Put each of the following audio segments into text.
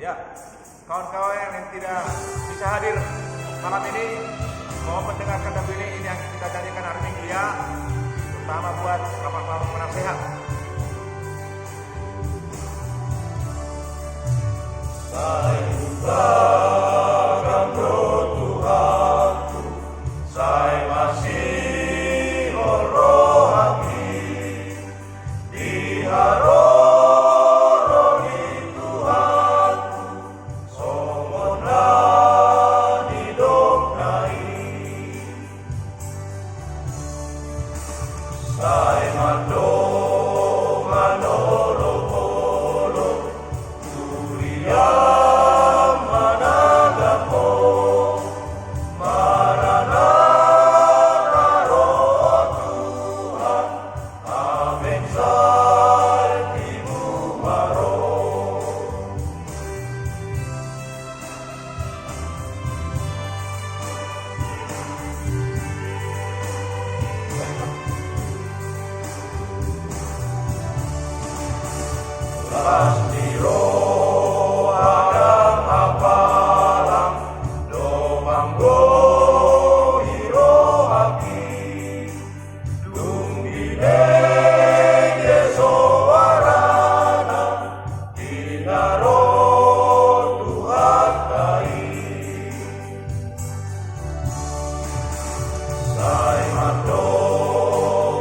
Ya, kawan-kawan yang tidak bisa hadir malam ini, mohon mendengarkan lagu ini yang kita jadikan hari Minggu ya, terutama buat bapak-bapak penasehat. Saya bukakan roh Tuhanku, saya masih rohani di haroroni Tuhanku, somona didoknai. Saya mandolo polo kuria Pastiro Adam apalang lobang gohiro haki dunggine yesowarana dinaro Tuhan kai sai mando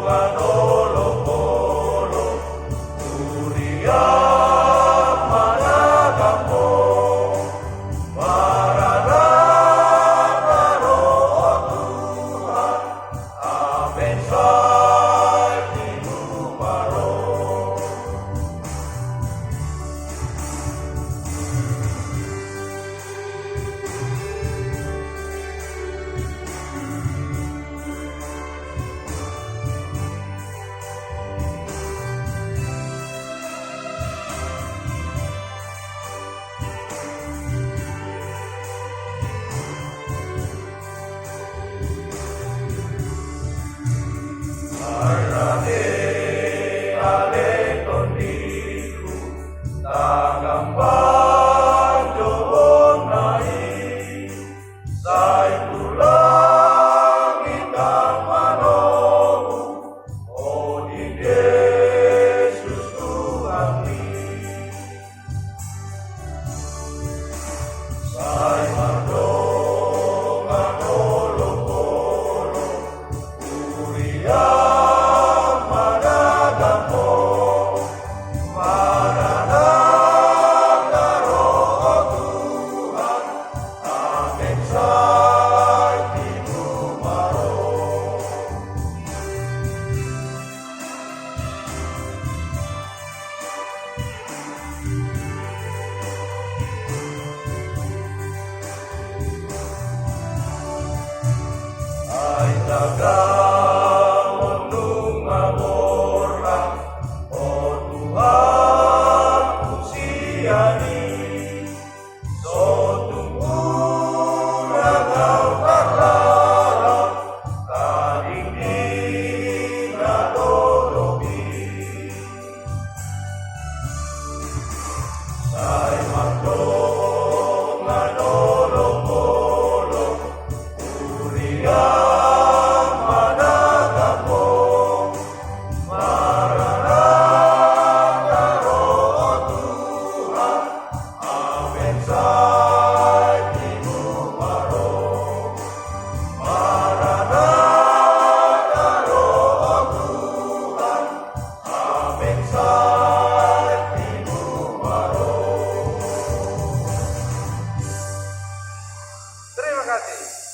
manolo polo kuria Terima kasih.